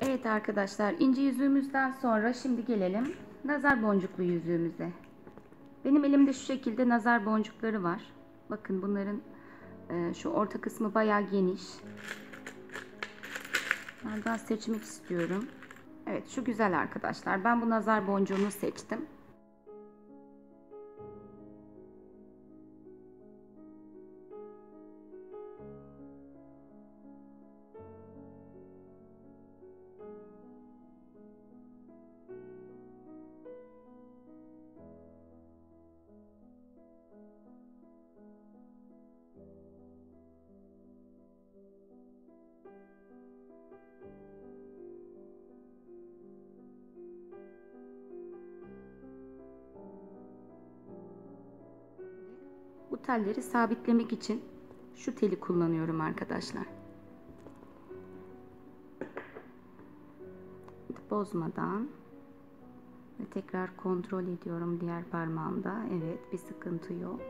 Evet arkadaşlar, inci yüzüğümüzden sonra şimdi gelelim nazar boncuklu yüzüğümüze. Benim elimde şu şekilde nazar boncukları var. Bakın bunların şu orta kısmı bayağı geniş. Bunlardan seçmek istiyorum. Evet, şu güzel arkadaşlar. Ben bu nazar boncuğunu seçtim. Bu telleri sabitlemek için şu teli kullanıyorum arkadaşlar. Bozmadan ve tekrar kontrol ediyorum diğer parmağımda. Evet, bir sıkıntı yok.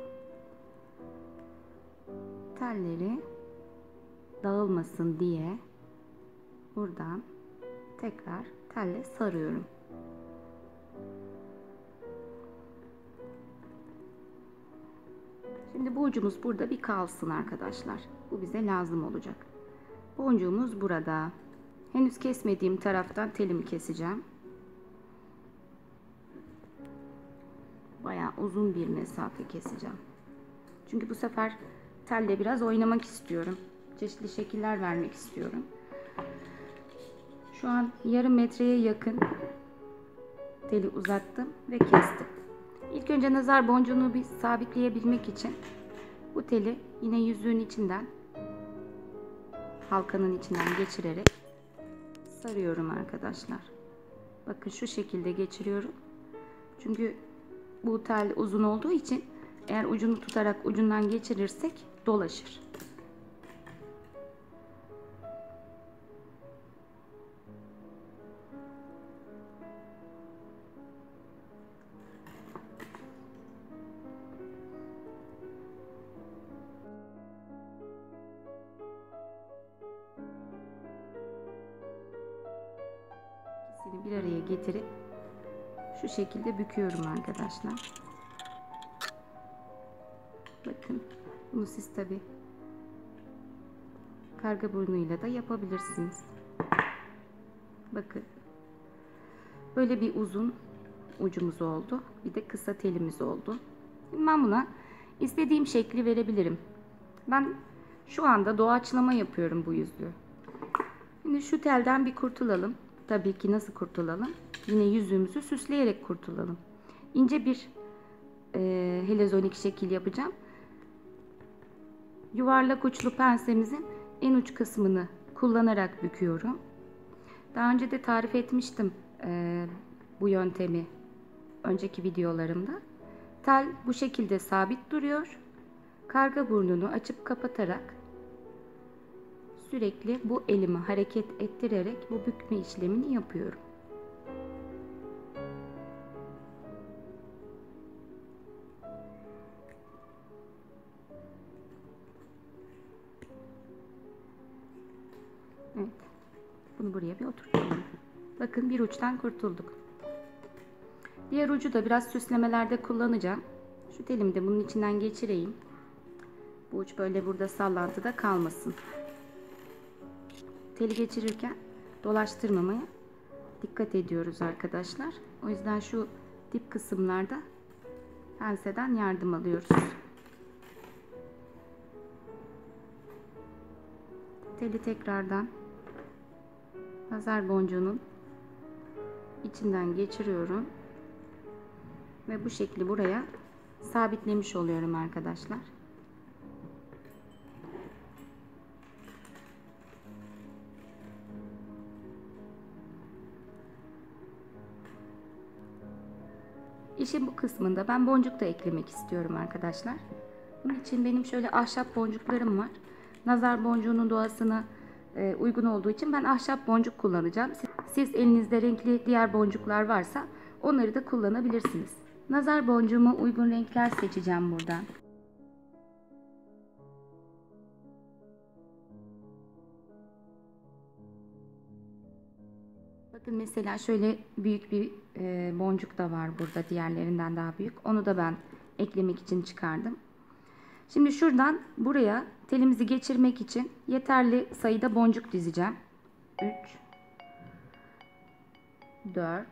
Telleri dağılmasın diye buradan tekrar telle sarıyorum. Şimdi bu ucumuz burada bir kalsın arkadaşlar. Bu bize lazım olacak. Boncuğumuz burada. Henüz kesmediğim taraftan telimi keseceğim. Bayağı uzun bir mesafe keseceğim. Çünkü bu sefer telle biraz oynamak istiyorum. Çeşitli şekiller vermek istiyorum. Şu an yarım metreye yakın teli uzattım ve kestim. İlk önce nazar boncuğunu bir sabitleyebilmek için bu teli yine yüzüğün içinden, halkanın içinden geçirerek sarıyorum arkadaşlar. Bakın şu şekilde geçiriyorum. Çünkü bu tel uzun olduğu için eğer ucunu tutarak ucundan geçirirsek dolaşır. İkisini bir araya getirip şu şekilde büküyorum arkadaşlar. Bakın, bunu siz tabi karga burnuyla da yapabilirsiniz. Bakın, böyle bir uzun ucumuz oldu, bir de kısa telimiz oldu. Şimdi ben buna istediğim şekli verebilirim. Ben şu anda doğaçlama yapıyorum bu yüzüğü. Şimdi şu telden bir kurtulalım. Tabii ki nasıl kurtulalım? Yine yüzüğümüzü süsleyerek kurtulalım. İnce bir helezonik şekil yapacağım. Yuvarlak uçlu pensemizin en uç kısmını kullanarak büküyorum. Daha önce de tarif etmiştim bu yöntemi önceki videolarımda. Tel bu şekilde sabit duruyor. Karga burnunu açıp kapatarak sürekli bu elimi hareket ettirerek bu bükme işlemini yapıyorum. Evet. Bunu buraya bir oturtalım. Bakın, bir uçtan kurtulduk. Diğer ucu da biraz süslemelerde kullanacağım. Şu telimi de bunun içinden geçireyim. Bu uç böyle burada sallantıda kalmasın. Teli geçirirken dolaştırmamaya dikkat ediyoruz arkadaşlar. O yüzden şu dip kısımlarda penseden yardım alıyoruz. Teli tekrardan nazar boncuğunun içinden geçiriyorum ve bu şekli buraya sabitlemiş oluyorum arkadaşlar. İşin bu kısmında ben boncuk da eklemek istiyorum arkadaşlar. Bunun için benim şöyle ahşap boncuklarım var. Nazar boncuğunun doğasına uygun olduğu için ben ahşap boncuk kullanacağım. Siz elinizde renkli diğer boncuklar varsa onları da kullanabilirsiniz. Nazar boncuğuma uygun renkler seçeceğim buradan. Bakın mesela şöyle büyük bir boncuk da var burada, diğerlerinden daha büyük. Onu da ben eklemek için çıkardım. Şimdi şuradan buraya telimizi geçirmek için yeterli sayıda boncuk dizeceğim. 3, 4,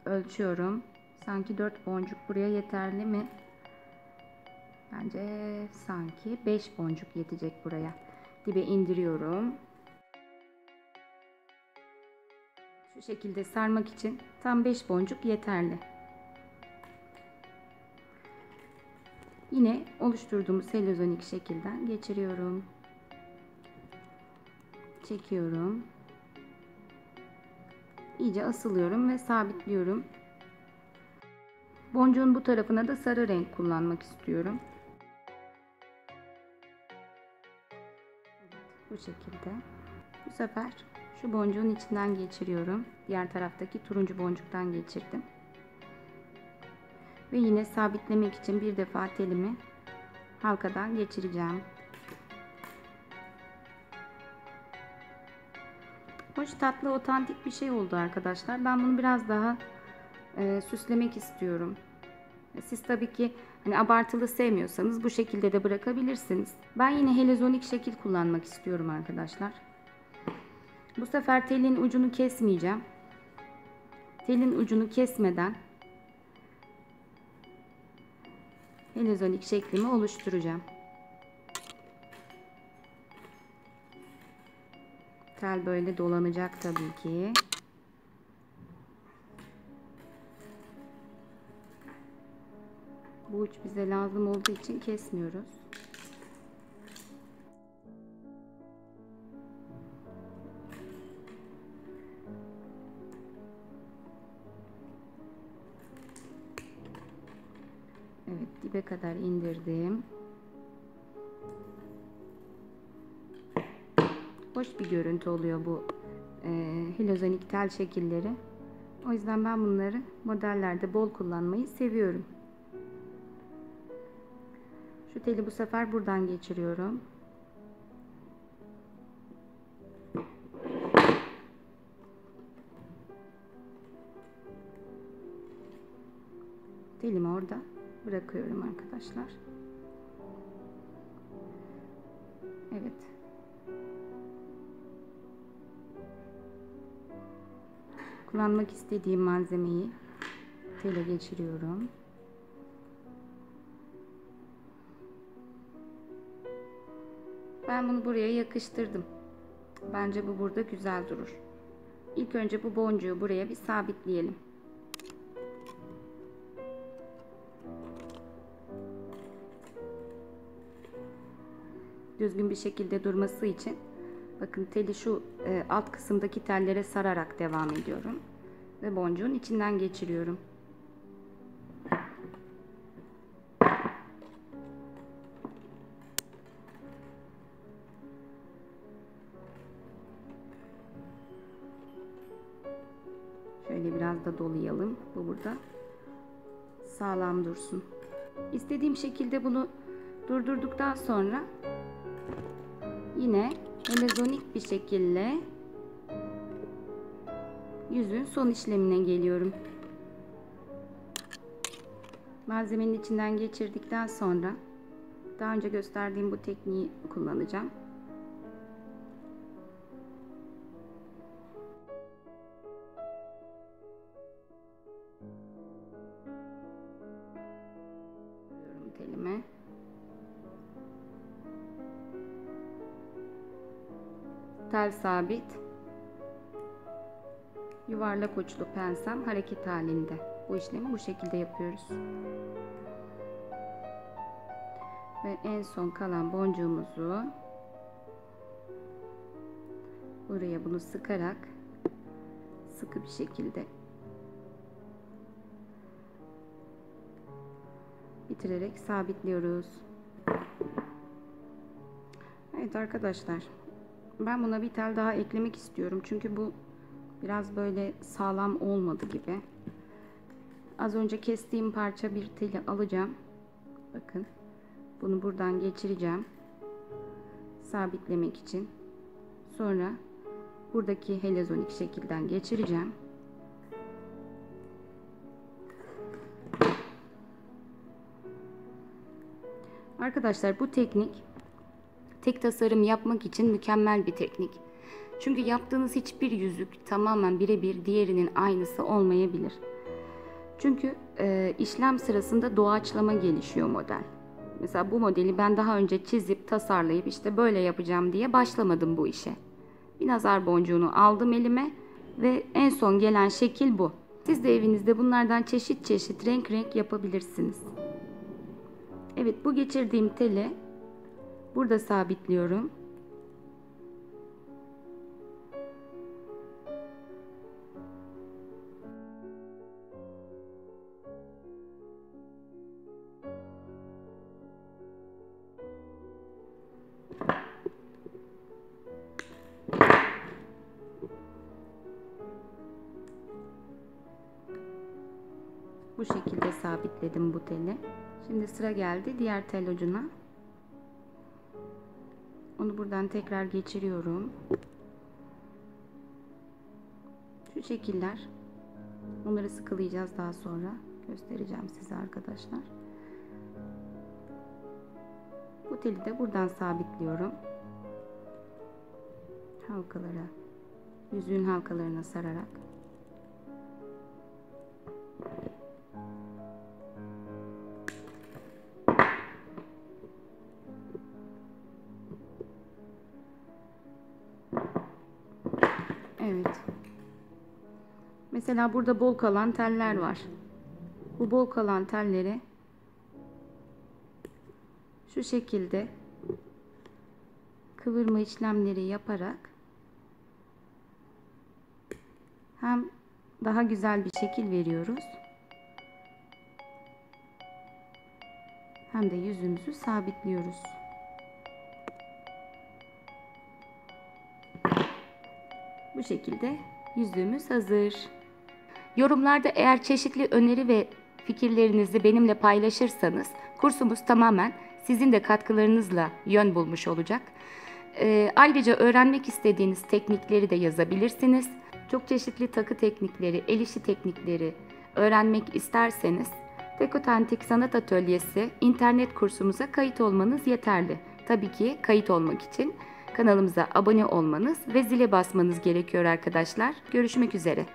ölçüyorum. Sanki 4 boncuk buraya yeterli mi? Bence sanki 5 boncuk yetecek buraya. Dibe indiriyorum. Şu şekilde sarmak için tam 5 boncuk yeterli. Yine oluşturduğumuz heliozonik şekilden geçiriyorum. Çekiyorum. İyice asılıyorum ve sabitliyorum. Boncuğun bu tarafına da sarı renk kullanmak istiyorum. Bu şekilde. Bu sefer şu boncuğun içinden geçiriyorum. Diğer taraftaki turuncu boncuktan geçirdim. Ve yine sabitlemek için bir defa telimi halkadan geçireceğim. Hoş, tatlı, otantik bir şey oldu arkadaşlar. Ben bunu biraz daha süslemek istiyorum. Siz tabii ki hani abartılı sevmiyorsanız bu şekilde de bırakabilirsiniz. Ben yine heliozonik şekil kullanmak istiyorum arkadaşlar. Bu sefer telin ucunu kesmeyeceğim. Telin ucunu kesmeden heliozonik şeklimi oluşturacağım. Tel böyle dolanacak tabii ki. Bu uç bize lazım olduğu için kesmiyoruz. Evet, dibe kadar indirdim. Hoş bir görüntü oluyor bu heliozonik tel şekilleri. O yüzden ben bunları modellerde bol kullanmayı seviyorum. Şu teli bu sefer buradan geçiriyorum. Telimi orada bırakıyorum arkadaşlar. Evet. Kullanmak istediğim malzemeyi tele geçiriyorum. Ben bunu buraya yakıştırdım. Bence bu burada güzel durur. İlk önce bu boncuğu buraya bir sabitleyelim. Düzgün bir şekilde durması için bakın teli şu alt kısımdaki tellere sararak devam ediyorum. Ve boncuğun içinden geçiriyorum. Şöyle biraz da dolayalım. Bu burada sağlam dursun. İstediğim şekilde bunu durdurduktan sonra yine heliozonik bir şekilde yüzün son işlemine geliyorum. Malzemenin içinden geçirdikten sonra daha önce gösterdiğim bu tekniği kullanacağım. Telime. Tel sabit. Yuvarlak uçlu pensem hareket halinde. Bu işlemi bu şekilde yapıyoruz. Ve en son kalan boncuğumuzu buraya bunu sıkarak sıkı bir şekilde bitirerek sabitliyoruz. Evet arkadaşlar, ben buna bir tel daha eklemek istiyorum çünkü bu biraz böyle sağlam olmadı gibi. Az önce kestiğim parça bir teli alacağım. Bakın, bunu buradan geçireceğim sabitlemek için. Sonra buradaki heliozonik şekilden geçireceğim Arkadaşlar bu teknik tek tasarım yapmak için mükemmel bir teknik. Çünkü yaptığınız hiçbir yüzük tamamen birebir diğerinin aynısı olmayabilir. Çünkü işlem sırasında doğaçlama gelişiyor model. Mesela bu modeli ben daha önce çizip tasarlayıp işte böyle yapacağım diye başlamadım bu işe. Bir nazar boncuğunu aldım elime ve en son gelen şekil bu. Siz de evinizde bunlardan çeşit çeşit renk renk yapabilirsiniz. Evet, bu geçirdiğim teli burada sabitliyorum. Bu şekilde sabitledim bu teli. Şimdi sıra geldi diğer tel ucuna. Onu buradan tekrar geçiriyorum. Şu şekiller. Onları sıkılayacağız daha sonra. Göstereceğim size arkadaşlar. Bu teli de buradan sabitliyorum. Halkalara, yüzüğün halkalarına sararak. Evet. Mesela burada bol kalan teller var. Bu bol kalan telleri şu şekilde kıvırma işlemleri yaparak hem daha güzel bir şekil veriyoruz, hem de yüzümüzü sabitliyoruz. Bu şekilde yüzüğümüz hazır. Yorumlarda eğer çeşitli öneri ve fikirlerinizi benimle paylaşırsanız kursumuz tamamen sizin de katkılarınızla yön bulmuş olacak. Ayrıca öğrenmek istediğiniz teknikleri de yazabilirsiniz. Çok çeşitli takı teknikleri, el işi teknikleri öğrenmek isterseniz Dekotentik Sanat Atölyesi internet kursumuza kayıt olmanız yeterli. Tabii ki kayıt olmak için kanalımıza abone olmanız ve zile basmanız gerekiyor arkadaşlar. Görüşmek üzere.